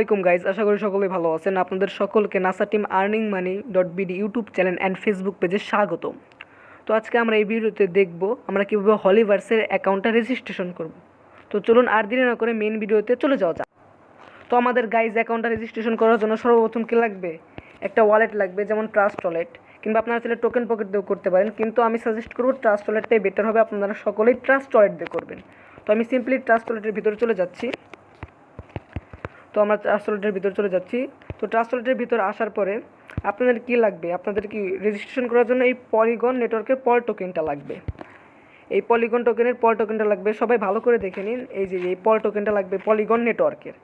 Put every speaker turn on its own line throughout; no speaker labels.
আলাইকুম গাইজ, আশা করি সকলেই ভালো আছেন। আপনাদের সকলকে NASA team earning money .BD YouTube channel and Facebook পেজে স্বাগত। তো আজকে আমরা এই ভিডিওতে দেখব আমরা কীভাবে হলিভার্সের অ্যাকাউন্টটা রেজিস্ট্রেশন করব। তো চলুন আর দেরি না করে মেন ভিডিওতে চলে যাওয়া যাক। তো আমাদের গাইজ অ্যাকাউন্টটা রেজিস্ট্রেশন করার জন্য সর্বপ্রথম কী লাগবে? একটা ওয়ালেট লাগবে, যেমন ট্রাস্ট ওয়ালেট, কিংবা আপনারা চাইলে টোকেন পকেট দিয়েও করতে পারেন, কিন্তু আমি সাজেস্ট করবো ট্রাস্ট ওয়ালেটটাই বেটার হবে। আপনারা সকলেই ট্রাস্ট ওয়ালেট দিয়ে করবেন। তো আমি সিম্পলি ট্রাস্ট ওয়ালেটের ভিতরে চলে যাচ্ছি। তো আমরা ট্রাস্ট ওয়ালেটের ভিতর চলে যাচ্ছি। তো ট্রাস্ট ওয়ালেটের ভিতর আসার পরে আপনাদের কি লাগবে? আপনাদের কি রেজিস্ট্রেশন করার জন্য এই পলিগন নেটওয়ার্কের পল টোকেনটা লাগবে। এই পলিগন টোকেনের পল টোকেনটা লাগবে, সবাই ভালো করে দেখে নিন। এই যে এই পল টোকেনটা লাগবে পলিগন নেটওয়ার্কের।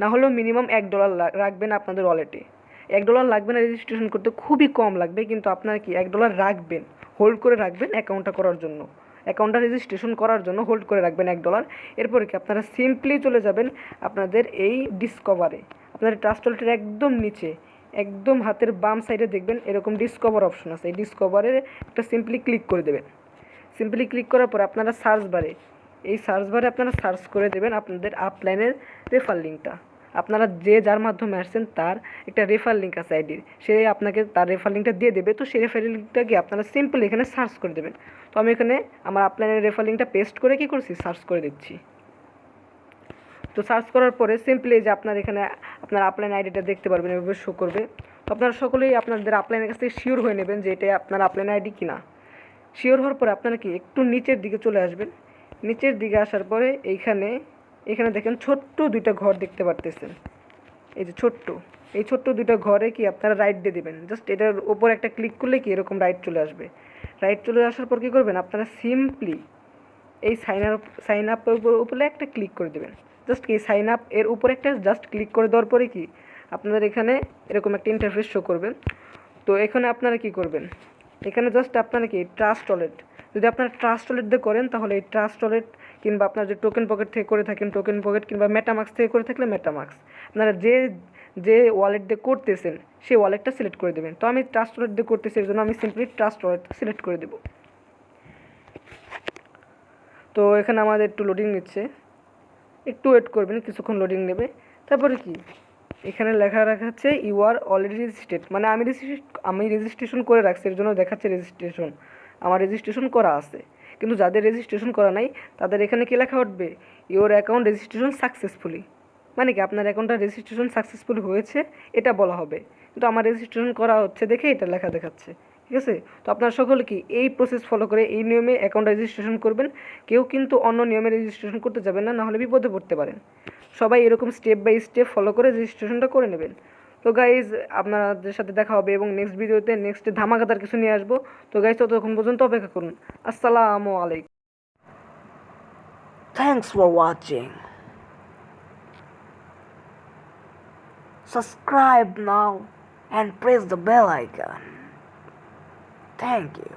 না হলেও মিনিমাম $1 রাখবেন আপনাদের ওয়ালেটে। $1 লাগবে না রেজিস্ট্রেশন করতে, খুবই কম লাগবে, কিন্তু আপনারা কি $1 রাখবেন, হোল্ড করে রাখবেন অ্যাকাউন্টটা করার জন্য, অ্যাকাউন্টটা রেজিস্ট্রেশন করার জন্য হোল্ড করে রাখবেন $1। এরপরে কি আপনারা সিম্পলি চলে যাবেন আপনাদের এই ডিসকভারে। আপনাদের ট্রাস্ট ওয়ালেটের একদম নিচে, একদম হাতের বাম সাইডে দেখবেন এরকম ডিসকভার অপশন আছে। এই ডিসকভারে একটা সিম্পলি ক্লিক করে দেবেন। সিম্পলি ক্লিক করার পর আপনারা সার্চ বারে, এই সার্চ বারে আপনারা সার্চ করে দেবেন আপনাদের আপলাইনের রেফার লিঙ্কটা। আপনারা যে যার মাধ্যমে আসছেন তার একটা রেফার লিঙ্ক আছে আইডির, সে আপনাকে তার রেফার লিঙ্কটা দিয়ে দেবে। তো সেই রেফার লিঙ্কটাকে আপনারা সিম্পলি এখানে সার্চ করে দেবেন। তো আমি এখানে আমার আপলাইনের রেফার লিঙ্কটা পেস্ট করে কী করছি, সার্চ করে দিচ্ছি। তো সার্চ করার পরে সিম্পলি যে আপনার এখানে আপনার আপলাইন আইডিটা দেখতে পারবেন, এভাবে শো করবে। তো আপনারা সকলেই আপনাদের আপলাইনের কাছ থেকে শিওর হয়ে নেবেন যে এটা আপনার আপলাইন আইডি কিনা। শিওর হওয়ার পরে আপনারা কি একটু নিচের দিকে চলে আসবেন। নিচের দিকে আসার পরে এখানে দেখেন ছোট্ট দুইটা ঘর দেখতে পারতেছেন। এই যে এই ছোট্ট দুইটা ঘরে কি আপনারা রাইট দিয়ে দেবেন। জাস্ট এটার উপর একটা ক্লিক করলে কি এরকম রাইট চলে আসবে। রাইট চলে আসার পর কী করবেন, আপনারা সিম্পলি এই সাইন আপের উপরে একটা ক্লিক করে দেবেন। জাস্ট কি সাইন আপ এর উপরে একটা জাস্ট ক্লিক করে দেওয়ার পরে কি আপনাদের এখানে এরকম একটা ইন্টারফেস শো করবে। তো এখানে আপনারা কি করবেন, এখানে জাস্ট আপনারা কি ট্রাস্ট ওয়ালেট, যদি আপনারা ট্রাস্ট ওয়ালেট দিয়ে করেন তাহলে এই ট্রাস্ট ওয়ালেট, কিংবা আপনার যে টোকেন পকেট থেকে করে থাকেন টোকেন পকেট, কিংবা মেটামাক্স থেকে করে থাকলে মেটামাক্স, আপনারা যে ওয়ালেট দিয়ে করতেছেন সেই ওয়ালেটটা সিলেক্ট করে দেবেন। তো আমি ট্রাস্ট ওয়ালেট দিয়ে করতেছি, এর জন্য আমি সিম্পলি ট্রাস্ট ওয়ালেট সিলেক্ট করে দেবো। তো এখানে আমাদের একটু লোডিং নিচ্ছে, একটু ওয়েট করবেন, কিছুক্ষণ লোডিং নেবে। তারপরে কি এখানে লেখা রাখাচ্ছে ইউ আর অলরেডি রেজিস্ট্রেড, মানে আমি রেজিস্ট্রেশন করে রাখছি, এর জন্য দেখাচ্ছে রেজিস্ট্রেশন, আমার রেজিস্ট্রেশন করা আছে। কিন্তু যাদের রেজিস্ট্রেশন করা নাই তাদের এখানে কী লেখা উঠবে, ইউর অ্যাকাউন্ট রেজিস্ট্রেশন সাকসেসফুলি, মানে কি আপনার অ্যাকাউন্টটা রেজিস্ট্রেশন সাকসেসফুলি হয়েছে এটা বলা হবে। কিন্তু আমার রেজিস্ট্রেশন করা হচ্ছে দেখে এটা লেখা দেখাচ্ছে। ঠিক আছে, তো আপনারা সকলে কি এই প্রসেস ফলো করে এই নিয়মে অ্যাকাউন্ট রেজিস্ট্রেশন করবেন। কেউ কিন্তু অন্য নিয়মে রেজিস্ট্রেশন করতে যাবেন না, নাহলে বিপদে পড়তে পারেন। সবাই এরকম স্টেপ বাই স্টেপ ফলো করে রেজিস্ট্রেশনটা করে নেবেন। তো গাইজ আপনাদের সাথে দেখা হবে এবং নেক্সট ভিডিওতে নেক্সট ধামাকাদার কিছু নিয়ে আসবো। তো গাইজ ততক্ষণ পর্যন্ত অপেক্ষা করুন। আসসালামু আলাইকুম।
Thanks for watching. Subscribe now and press the bell icon. Thank you.